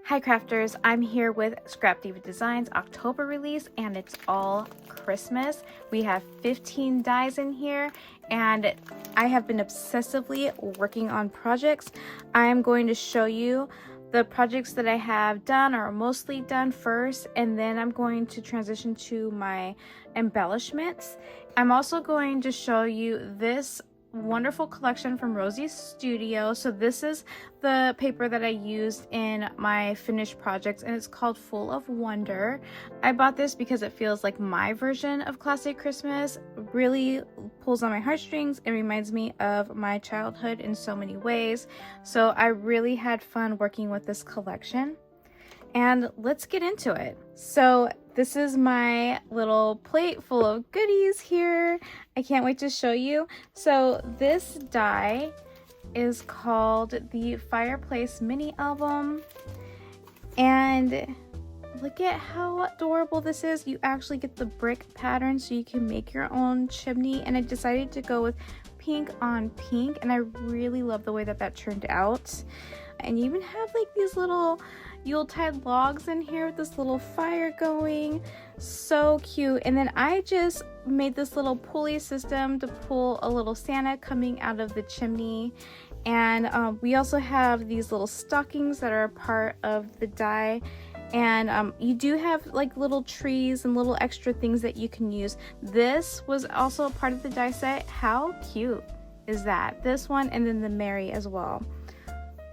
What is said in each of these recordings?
Hi crafters, I'm here with Scrap Diva Designs October release and it's all Christmas. We have 15 dies in here and I have been obsessively working on projects. I am going to show you the projects that I have done or mostly done first, and then I'm going to transition to my embellishments. I'm also going to show you this wonderful collection from Rosie's studio. So this is the paper that I used in my finished projects and it's called Full of Wonder. I bought this because it feels like my version of classic Christmas, really pulls on my heartstrings and reminds me of my childhood in so many ways. So I really had fun working with this collection. And let's get into it. So this is my little plate full of goodies here. I can't wait to show you. So this die is called the Fireplace mini album. And look at how adorable this is. You actually get the brick pattern so you can make your own chimney. And I decided to go with pink on pink. And I really love the way that that turned out. And you even have like these little Yuletide logs in here with this little fire going. So cute. And then I just made this little pulley system to pull a little Santa coming out of the chimney. And we also have these little stockings that are a part of the die. And you do have like little trees and little extra things that you can use. This was also a part of the die set. How cute is that? This one and then the Mary as well.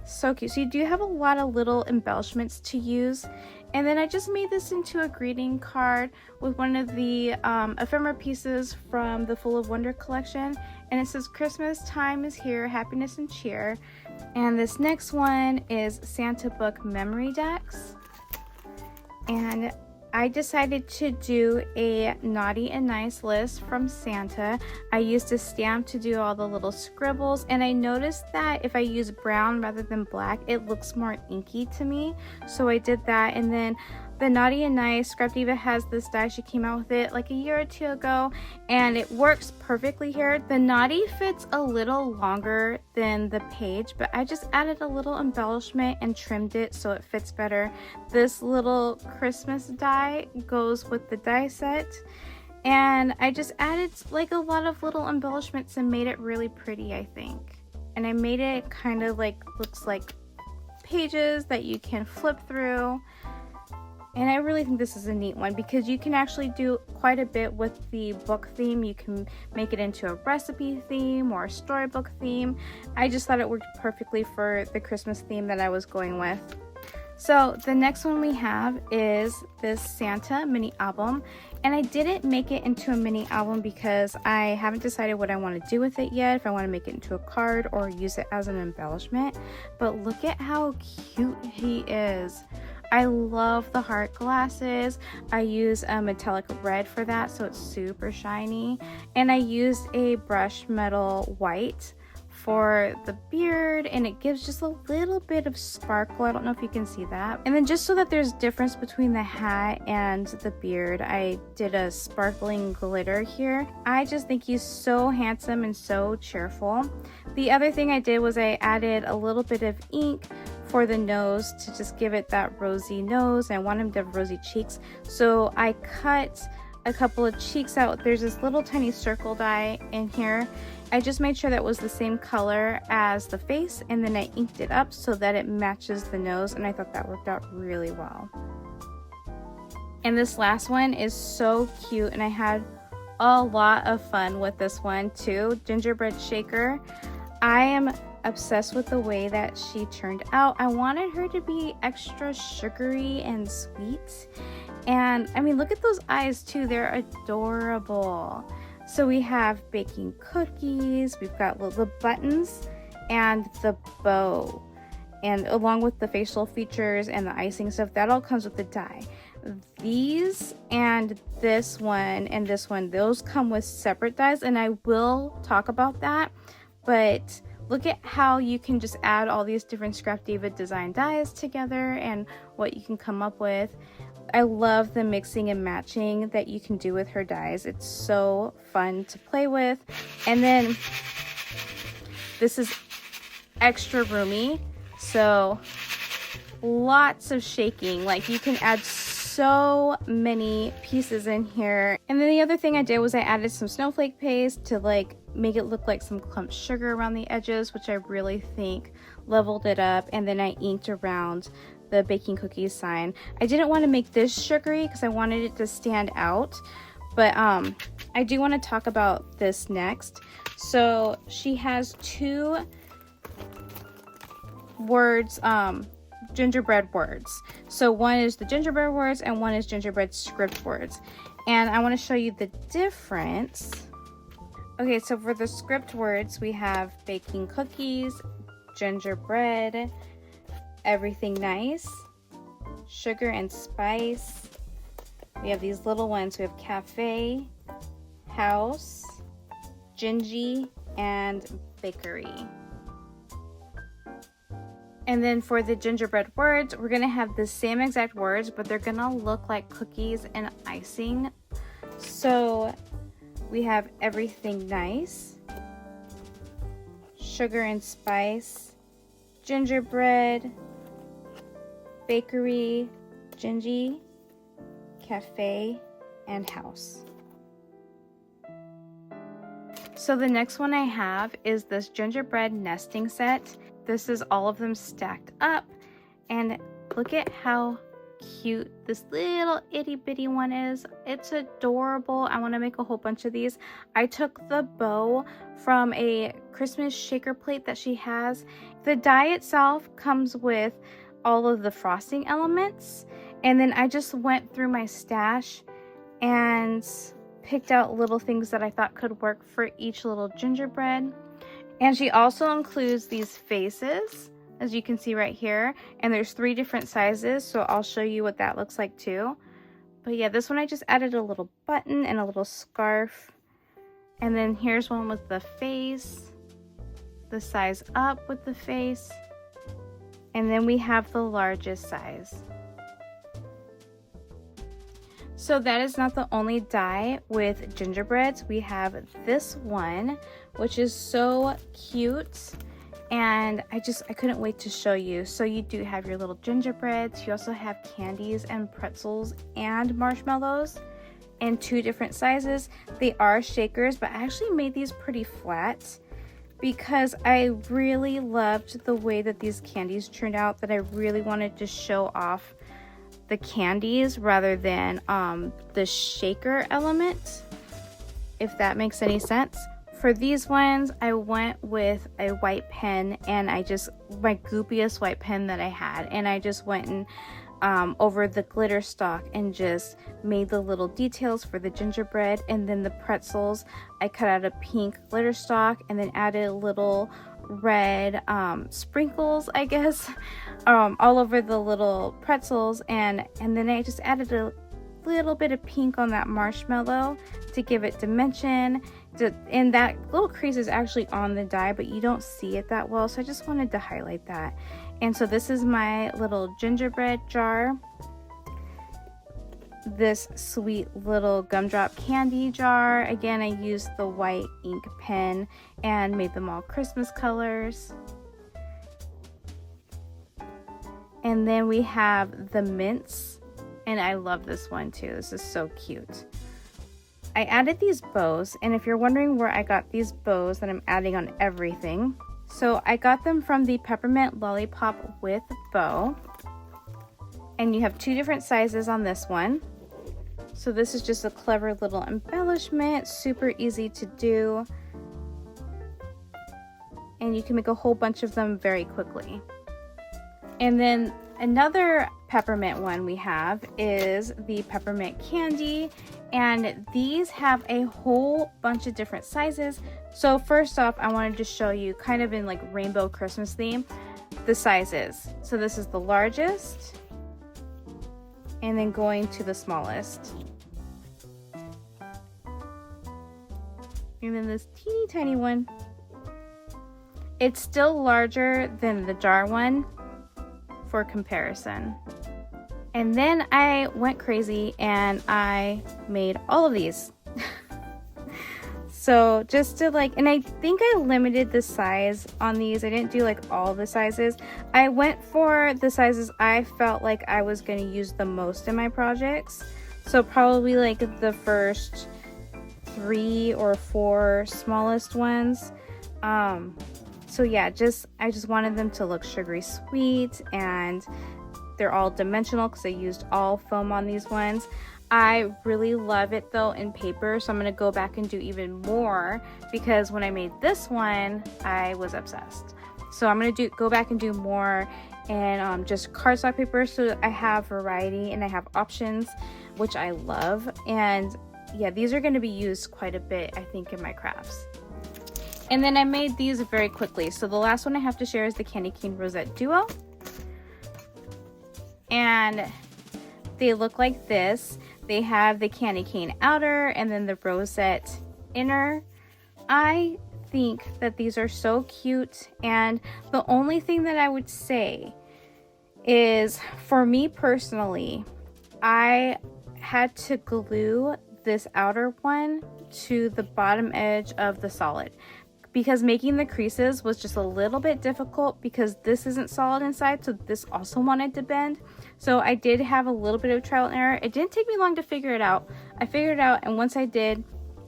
So cute. So you do have a lot of little embellishments to use. And then I just made this into a greeting card with one of the ephemera pieces from the Full of Wonder collection. And it says, "Christmas time is here, happiness and cheer." And this next one is Santa Book Memorydex. And I decided to do a naughty and nice list from Santa. I used a stamp to do all the little scribbles, and I noticed that if I use brown rather than black, it looks more inky to me. So I did that. And then the Naughty and Nice, Scrap Diva has this die. She came out with it like a year or two ago, and it works perfectly here. The Naughty fits a little longer than the page, but I just added a little embellishment and trimmed it so it fits better. This little Christmas die goes with the die set, and I just added like a lot of little embellishments and made it really pretty, I think. And I made it kind of like, looks like pages that you can flip through. And I really think this is a neat one because you can actually do quite a bit with the book theme. You can make it into a recipe theme or a storybook theme. I just thought it worked perfectly for the Christmas theme that I was going with. So the next one we have is this Santa mini album. And I didn't make it into a mini album because I haven't decided what I want to do with it yet. If I want to make it into a card or use it as an embellishment. But look at how cute he is. I love the heart glasses. I use a metallic red for that, so it's super shiny. And I used a brush metal white for the beard, and it gives just a little bit of sparkle. I don't know if you can see that. And then just so that there's difference between the hat and the beard, I did a sparkling glitter here. I just think he's so handsome and so cheerful. The other thing I did was I added a little bit of ink for the nose to just give it that rosy nose. I want him to have rosy cheeks, so I cut a couple of cheeks out. There's this little tiny circle die in here. I just made sure that was the same color as the face, and then I inked it up so that it matches the nose, and I thought that worked out really well. And this last one is so cute, and I had a lot of fun with this one too. Gingerbread Shaker. I am obsessed with the way that she turned out. I wanted her to be extra sugary and sweet. And I mean, look at those eyes too. They're adorable. So we have baking cookies, we've got the buttons and the bow. And along with the facial features and the icing stuff, that all comes with the die. These and this one and this one, those come with separate dies, and I will talk about that. But look at how you can just add all these different Scrap Diva design dies together and what you can come up with. I love the mixing and matching that you can do with her dies. It's so fun to play with. And then this is extra roomy. So lots of shaking. Like, you can add so many pieces in here. And then the other thing I did was I added some snowflake paste to like make it look like some clumped sugar around the edges, which I really think leveled it up. And then I inked around the baking cookies sign. I didn't want to make this sugary because I wanted it to stand out, but I do want to talk about this next. So she has 2 words, gingerbread words. So one is the gingerbread words and one is gingerbread script words. And I want to show you the difference. Okay, so for the script words, we have baking cookies, gingerbread, everything nice, sugar and spice. We have these little ones. We have cafe, house, gingy, and bakery. And then for the gingerbread words, we're gonna have the same exact words, but they're gonna look like cookies and icing. So we have everything nice, sugar and spice, gingerbread, bakery, gingy, cafe, and house. So the next one I have is this gingerbread nesting set. This is all of them stacked up, and look at how cute this little itty bitty one is. It's adorable. I want to make a whole bunch of these. I took the bow from a Christmas shaker plate that she has. The die itself comes with all of the frosting elements, and then I just went through my stash and picked out little things that I thought could work for each little gingerbread. And she also includes these faces, as you can see right here, and there's 3 different sizes, so I'll show you what that looks like too. But yeah, this one I just added a little button and a little scarf. And then here's one with the face, the size up with the face, and then we have the largest size. So that is not the only die with gingerbreads. We have this one, which is so cute, and I couldn't wait to show you. So you do have your little gingerbreads. You also have candies and pretzels and marshmallows in 2 different sizes. They are shakers, but I actually made these pretty flat because I really loved the way that these candies turned out, that I really wanted to show off the candies rather than the shaker element, if that makes any sense. For these ones, I went with a white pen, and my goopiest white pen that I had, and I just went and over the glitter stock and just made the little details for the gingerbread. And then the pretzels, I cut out a pink glitter stock and then added little red sprinkles, I guess, all over the little pretzels, and then I just added a little bit of pink on that marshmallow to give it dimension. And that little crease is actually on the die, but you don't see it that well, so I just wanted to highlight that. And so this is my little gingerbread jar, this sweet little gumdrop candy jar. Again, I used the white ink pen and made them all Christmas colors. And then we have the mints, and I love this one too. This is so cute. I added these bows, and if you're wondering where I got these bows that I'm adding on everything, so I got them from the Peppermint Lollipop with bow, and you have 2 different sizes on this one. So this is just a clever little embellishment, super easy to do, and you can make a whole bunch of them very quickly. And then another peppermint one we have is the Peppermint Candy, and these have a whole bunch of different sizes. So first off, I wanted to show you, kind of in like rainbow Christmas theme, the sizes. So this is the largest, and then going to the smallest. And then this teeny tiny one. It's still larger than the jar one for comparison. And then I went crazy and I made all of these. So just to like, and I think I limited the size on these. I didn't do like all the sizes. I went for the sizes I felt like I was going to use the most in my projects. So probably like the first 3 or 4 smallest ones. So yeah, I just wanted them to look sugary sweet, and they're all dimensional because I used all foam on these ones. I really love it though in paper, so I'm going to go back and do even more, because when I made this one I was obsessed. So I'm going to go back and do more and just cardstock paper, so I have variety and I have options, which I love. And yeah, these are going to be used quite a bit, I think, in my crafts. And then I made these very quickly. So the last one I have to share is the Candy Cane Rosette Duo. And they look like this. They have the candy cane outer and then the rosette inner. I think that these are so cute, and the only thing that I would say is, for me personally, I had to glue this outer one to the bottom edge of the solid, because making the creases was just a little bit difficult because this isn't solid inside, so this also wanted to bend. So I did have a little bit of trial and error. It didn't take me long to figure it out. I figured it out, and once I did,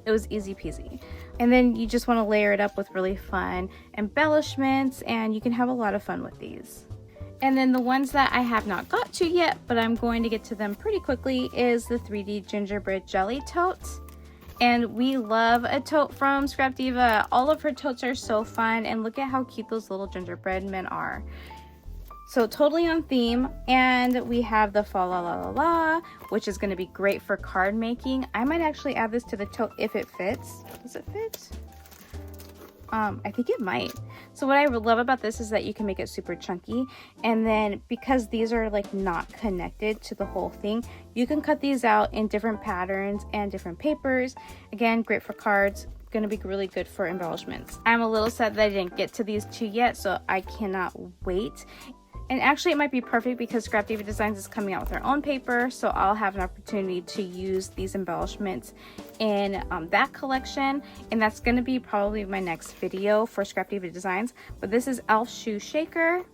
it was easy peasy. And then you just want to layer it up with really fun embellishments, and you can have a lot of fun with these. And then the ones that I have not got to yet, but I'm going to get to them pretty quickly, is the 3D gingerbread jelly totes. And we love a tote from Scrap Diva. All of her totes are so fun, and look at how cute those little gingerbread men are. So totally on theme. And we have the Fa La La La La, which is going to be great for card making. I might actually add this to the tote if it fits. Does it fit? I think it might. So what I love about this is that you can make it super chunky, and then because these are like not connected to the whole thing, you can cut these out in different patterns and different papers. Again, great for cards, gonna be really good for embellishments. I'm a little sad that I didn't get to these 2 yet, so I cannot wait. And actually it might be perfect because Scrap Diva Designs is coming out with their own paper, so I'll have an opportunity to use these embellishments in that collection, and that's going to be probably my next video for Scrap Diva Designs. But this is Elf Shoe Shaker,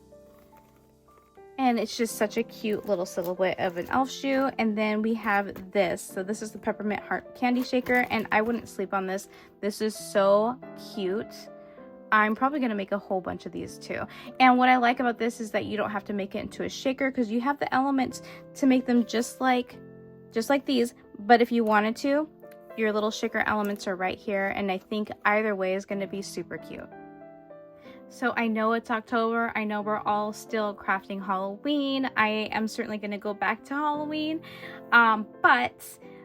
and it's just such a cute little silhouette of an elf shoe. And then we have this. So this is the Peppermint Candy Shaker, and I wouldn't sleep on this. This is so cute. I'm probably going to make a whole bunch of these too. And what I like about this is that you don't have to make it into a shaker, because you have the elements to make them just like these. But if you wanted to, your little shaker elements are right here, and I think either way is going to be super cute. So I know it's October. I know we're all still crafting Halloween. I am certainly going to go back to Halloween. But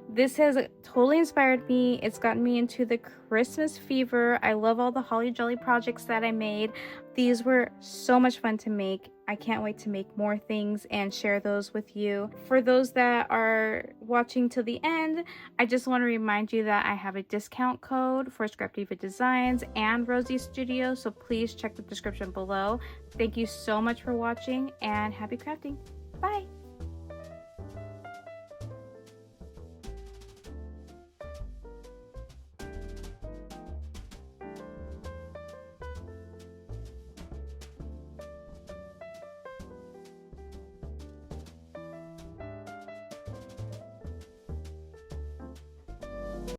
this has totally inspired me. It's gotten me into the Christmas fever. I love all the holly jolly projects that I made. These were so much fun to make. I can't wait to make more things and share those with you. For those that are watching till the end, I just want to remind you that I have a discount code for Scrap Diva Designs and Rosie Studio, so please check the description below. Thank you so much for watching, and happy crafting. Bye!